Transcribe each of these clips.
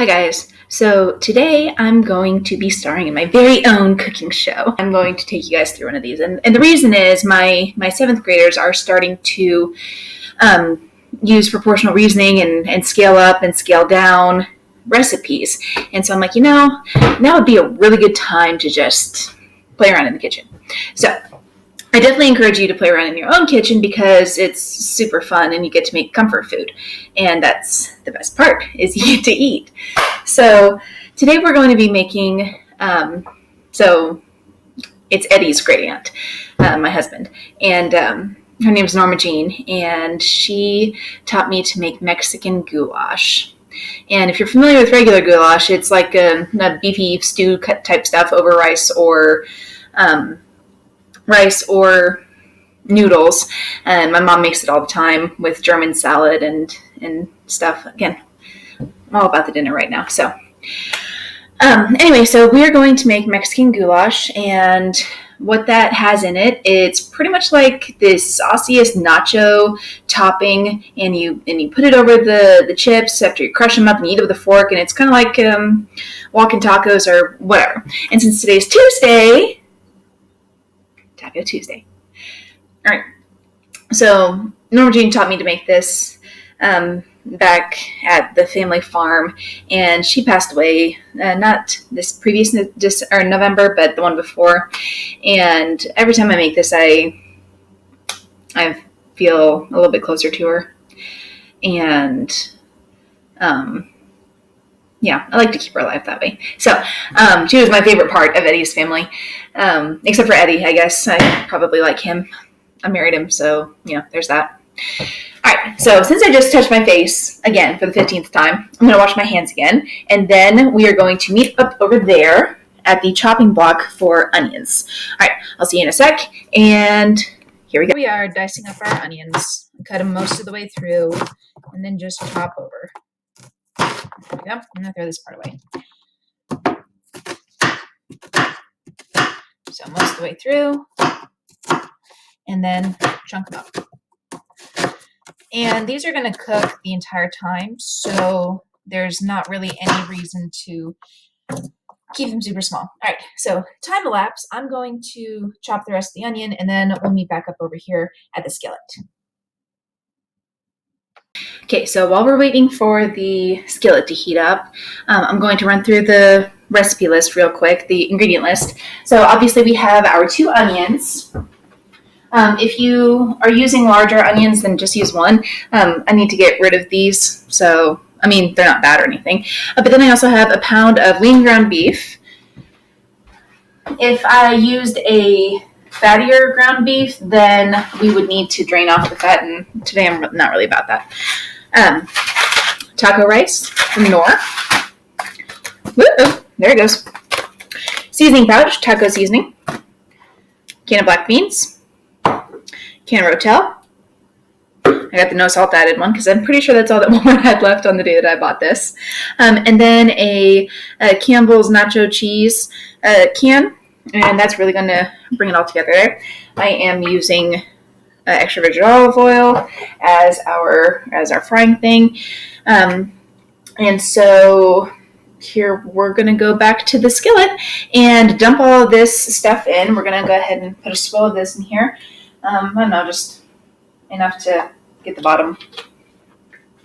Hi guys. So today I'm going to be starring in my very own cooking show. I'm going to take you guys through one of these, and the reason is my seventh graders are starting to use proportional reasoning and scale up and scale down recipes. And so I'm like, now would be a really good time to just play around in the kitchen. So I definitely encourage you to play around in your own kitchen because it's super fun and you get to make comfort food. And that's the best part, is you get to eat. So today we're going to be making, so it's Eddie's great aunt, my husband. And her name's Norma Jean, and she taught me to make Mexican goulash. And if you're familiar with regular goulash, it's like a beefy stew type stuff over rice or noodles, and my mom makes it all the time with German salad and stuff. Again, I'm all about the dinner right now. So anyway, so we're going to make Mexican goulash, and what that has in it, it's pretty much like this sauciest nacho topping, and you put it over the chips after you crush them up and you eat it with a fork, and it's kind of like walking tacos or whatever. And since today's Tuesday, Taco Tuesday. All right. So Norma Jean taught me to make this back at the family farm, and she passed away not this previous November, but the one before. And every time I make this, I feel a little bit closer to her, and yeah, I like to keep her alive that way. So she was my favorite part of Eddie's family, except for Eddie, I guess. I probably like him. I married him, so, there's that. All right, so since I just touched my face, again, for the 15th time, I'm going to wash my hands again, and then we are going to meet up over there at the chopping block for onions. All right, I'll see you in a sec, and here we go. We are dicing up our onions. Cut them most of the way through, and then just chop over. There we go. I'm going to throw this part away. So most of the way through, and then chunk them up. And these are going to cook the entire time, so there's not really any reason to keep them super small. All right, so time elapse, I'm going to chop the rest of the onion, and then we'll meet back up over here at the skillet. Okay, so while we're waiting for the skillet to heat up, I'm going to run through the recipe list real quick, the ingredient list. So obviously we have our 2 onions. If you are using larger onions, then just use one. I need to get rid of these, so, they're not bad or anything. But then I also have a pound of lean ground beef. If I used a fattier ground beef, then we would need to drain off the fat, and today I'm not really about that. Taco rice from Norma. There it goes. Seasoning pouch, taco seasoning. Can of black beans. Can of Rotel. I got the no salt added one because I'm pretty sure that's all that Walmart had left on the day that I bought this. And then a Campbell's nacho cheese can, and that's really going to bring it all together there. I am using extra virgin olive oil as our frying thing. And so here we're going to go back to the skillet and dump all of this stuff in. We're going to go ahead and put a spool of this in here. I don't know, just enough to get the bottom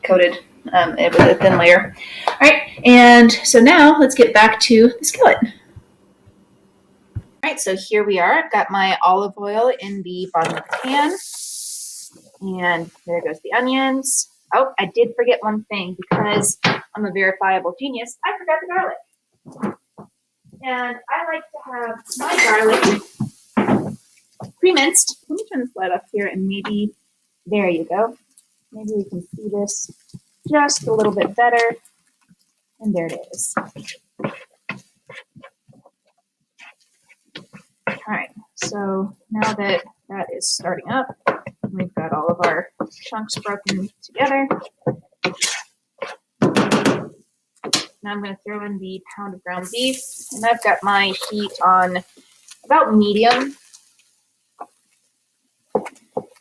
coated with a thin layer. All right, and so now let's get back to the skillet. All right, so here we are. I've got my olive oil in the bottom of the pan, and there goes the onions. Oh, I did forget one thing because I'm a verifiable genius. I forgot the garlic. And I like to have my garlic pre-minced. Let me turn this light up here and maybe, there you go. Maybe we can see this just a little bit better. And there it is. All right, so now that that is starting up, we've got all of our chunks broken together. Now I'm going to throw in the pound of ground beef, and I've got my heat on about medium.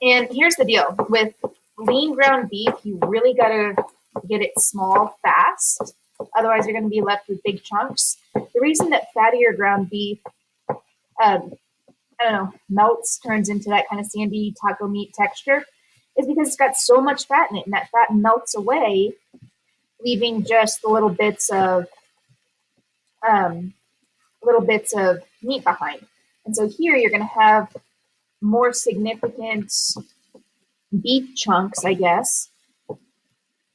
And here's the deal. With lean ground beef, you really got to get it small fast Otherwise, you're going to be left with big chunks. The reason that fattier ground beef, melts, turns into that kind of sandy taco meat texture is because it's got so much fat in it, and that fat melts away, leaving just the little bits of meat behind. And so here you're going to have more significant beef chunks, I guess.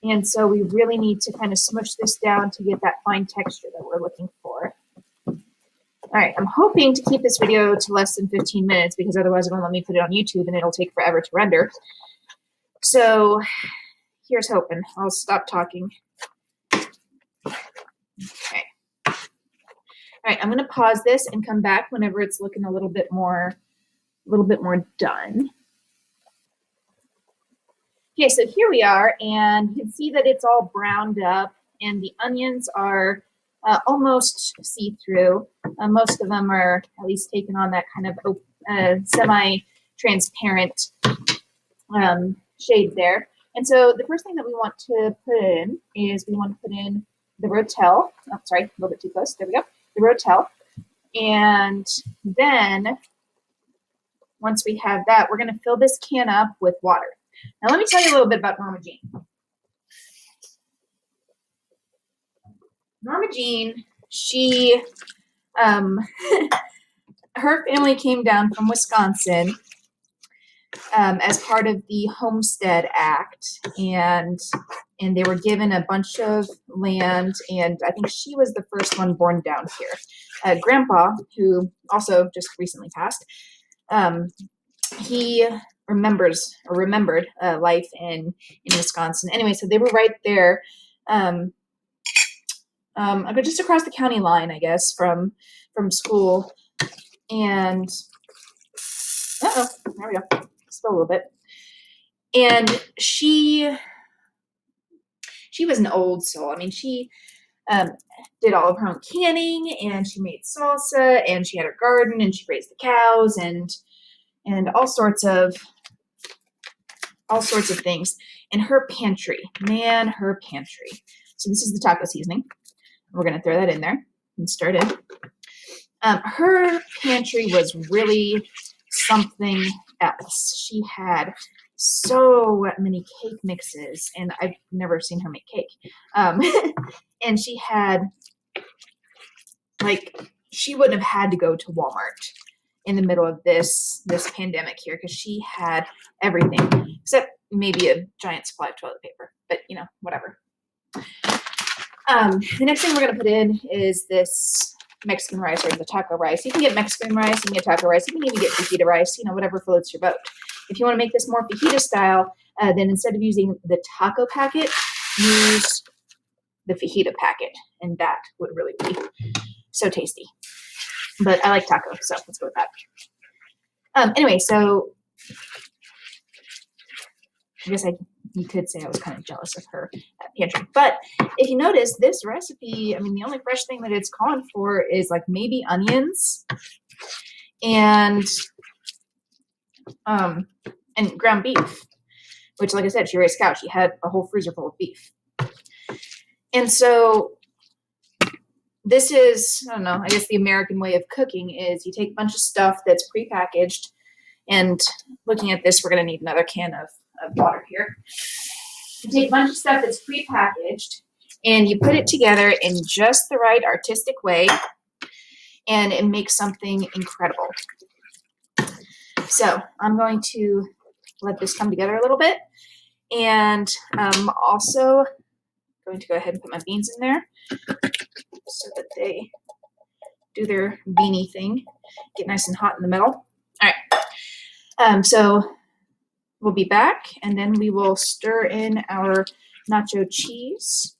And so we really need to kind of smush this down to get that fine texture that we're looking for. All right, I'm hoping to keep this video to less than 15 minutes because otherwise it won't let me put it on YouTube and it'll take forever to render. So here's hoping. I'll stop talking. Okay. All right, I'm going to pause this and come back whenever it's looking a little bit more done. Okay, so here we are, and you can see that it's all browned up, and the onions are almost see-through. Most of them are at least taking on that kind of semi-transparent shade there. And so the first thing that we want to put in is we want to put in the rotel. Oh, sorry, a little bit too close. There we go. The rotel. And then once we have that, we're going to fill this can up with water. Now, let me tell you a little bit about Norma Jean. Norma Jean, she, her family came down from Wisconsin as part of the Homestead Act, and they were given a bunch of land, and I think she was the first one born down here. Grandpa, who also just recently passed, he remembered life in Wisconsin. Anyway, so they were right there, just across the county line, I guess, from school. And there we go. Spill a little bit. And she was an old soul. I mean, she did all of her own canning, and she made salsa, and she had her garden, and she raised the cows, and all sorts of things. And her pantry, her pantry. So this is the taco seasoning. We're going to throw that in there and stir it in. Her pantry was really something else. She had so many cake mixes, and I've never seen her make cake. And she had, she wouldn't have had to go to Walmart in the middle of this pandemic here, because she had everything except maybe a giant supply of toilet paper, but whatever. The next thing we're going to put in is this Mexican rice, or the taco rice. You can get Mexican rice, you can get taco rice, you can even get fajita rice, whatever floats your boat. If you want to make this more fajita style, then instead of using the taco packet, use the fajita packet, and that would really be so tasty. But I like taco, so let's go with that. Anyway, so I guess you could say I was kind of jealous of her pantry. But if you notice, this recipe, I mean, the only fresh thing that it's calling for is maybe onions and ground beef, which, like I said, she raised cows. She had a whole freezer full of beef. And so this is, I don't know, I guess the American way of cooking is you take a bunch of stuff that's prepackaged, and looking at this, we're going to need another can of water here. You take a bunch of stuff that's prepackaged, and you put it together in just the right artistic way, and it makes something incredible. So I'm going to let this come together a little bit, and I'm also going to go ahead and put my beans in there so that they do their beanie thing, get nice and hot in the middle. All right. So we'll be back, and then we will stir in our nacho cheese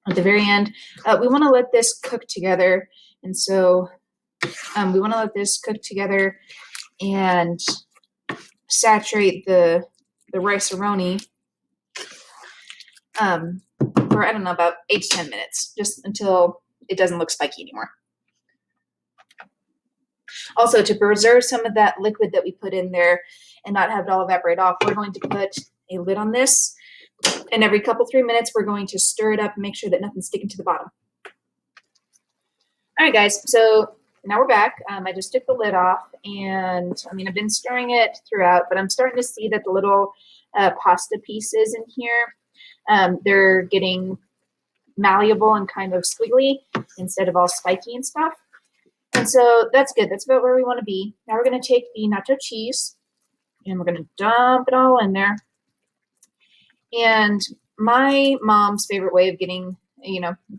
at the very end. We want to let this cook together, and so we want to let this cook together and saturate the rice-a-roni for, I don't know, about 8 to 10 minutes, just until it doesn't look spiky anymore. Also, to preserve some of that liquid that we put in there and not have it all evaporate off, we're going to put a lid on this And every couple 3 minutes, we're going to stir it up and make sure that nothing's sticking to the bottom. All right, guys, so now we're back. I just took the lid off, and I mean, I've been stirring it throughout, but I'm starting to see that the little pasta pieces in here, they're getting malleable and kind of squiggly instead of all spiky and stuff. And so that's good. That's about where we want to be. Now we're going to take the nacho cheese, and we're going to dump it all in there. And my mom's favorite way of getting,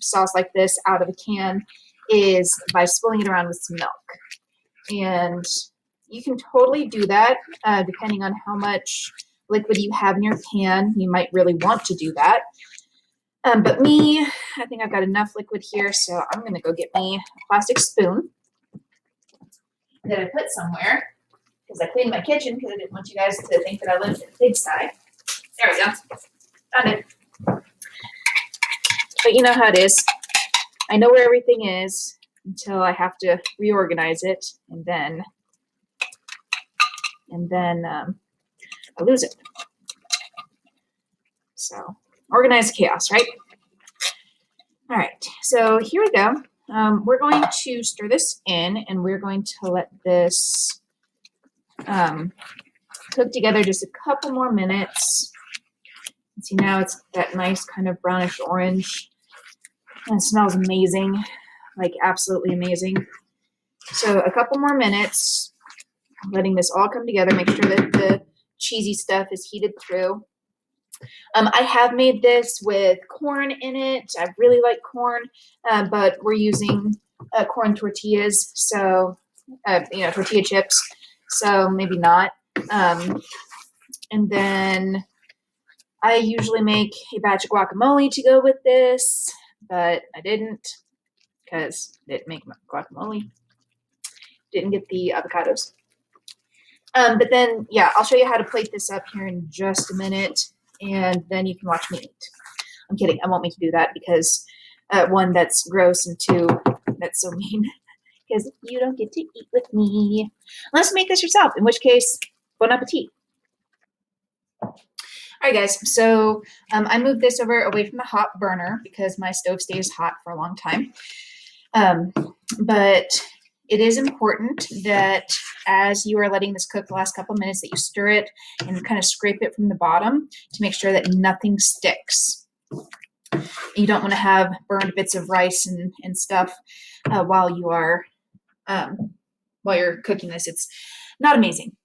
sauce like this out of a can is by swirling it around with some milk. And you can totally do that depending on how much liquid you have in your pan. You might really want to do that. But me, I think I've got enough liquid here, so I'm going to go get me a plastic spoon that I put somewhere because I cleaned my kitchen because I didn't want you guys to think that I lived in a pigsty. There we go. Found it. But you know how it is. I know where everything is until I have to reorganize it, and then I lose it. So organized chaos, right? All right, so here we go. We're going to stir this in, and we're going to let this cook together just a couple more minutes. See, now it's that nice kind of brownish orange, and it smells amazing, like absolutely amazing. So a couple more minutes, letting this all come together, make sure that the cheesy stuff is heated through. I have made this with corn in it. I really like corn, but we're using corn tortillas, so tortilla chips, so maybe not. And then I usually make a batch of guacamole to go with this, but I didn't because I didn't make guacamole. Didn't get the avocados. But then, yeah, I'll show you how to plate this up here in just a minute, and then you can watch me eat. I'm kidding. I won't make you do that because, one, that's gross, and two, that's so mean because you don't get to eat with me unless you make this yourself, in which case, bon appetit. All right, guys, so I moved this over away from the hot burner because my stove stays hot for a long time. But it is important that as you are letting this cook the last couple minutes that you stir it and kind of scrape it from the bottom to make sure that nothing sticks. You don't want to have burned bits of rice and stuff while you're cooking this. It's not amazing.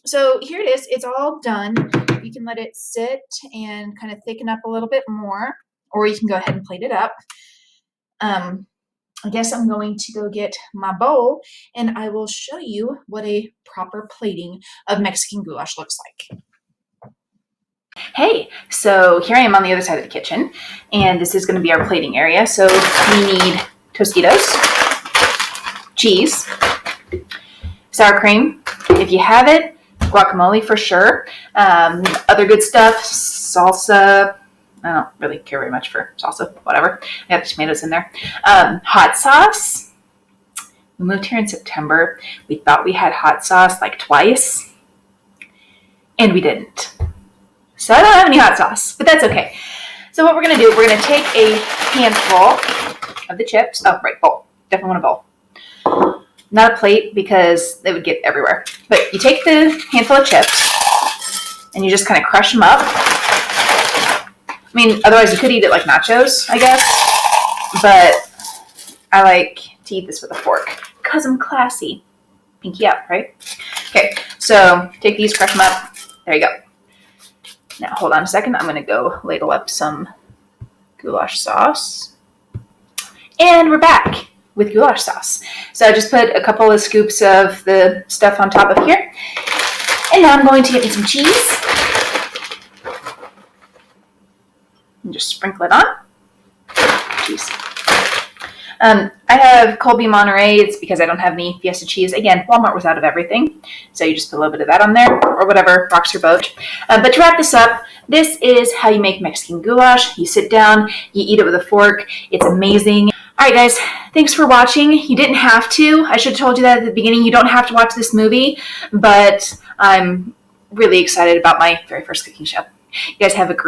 So here it is. It's all done. You can let it sit and kind of thicken up a little bit more, or you can go ahead and plate it up. I guess I'm going to go get my bowl, and I will show you what a proper plating of Mexican goulash looks like. Hey, so here I am on the other side of the kitchen, and this is going to be our plating area. So we need Tostitos, cheese, sour cream, if you have it, guacamole for sure, other good stuff, salsa. I don't really care very much for salsa, whatever. I got the tomatoes in there. Hot sauce. We moved here in September. We thought we had hot sauce like twice, and we didn't. So I don't have any hot sauce, but that's okay. So what we're going to do, we're going to take a handful of the chips. Oh, right, bowl. Definitely want a bowl. Not a plate because they would get everywhere. But you take the handful of chips, and you just kind of crush them up. I mean, otherwise you could eat it like nachos, I guess. But I like to eat this with a fork because I'm classy. Pinky up, right? Okay, so take these, crush them up. There you go. Now, hold on a second. I'm going to go ladle up some goulash sauce. And we're back with goulash sauce. So I just put a couple of scoops of the stuff on top of here. And now I'm going to get me some cheese. And just sprinkle it on. Cheese. I have Colby Monterey. It's because I don't have any Fiesta cheese. Again, Walmart was out of everything. So you just put a little bit of that on there or whatever rocks your boat. But to wrap this up, this is how you make Mexican goulash. You sit down, you eat it with a fork. It's amazing. All right, guys, thanks for watching. You didn't have to. I should have told you that at the beginning. You don't have to watch this movie, but I'm really excited about my very first cooking show. You guys have a great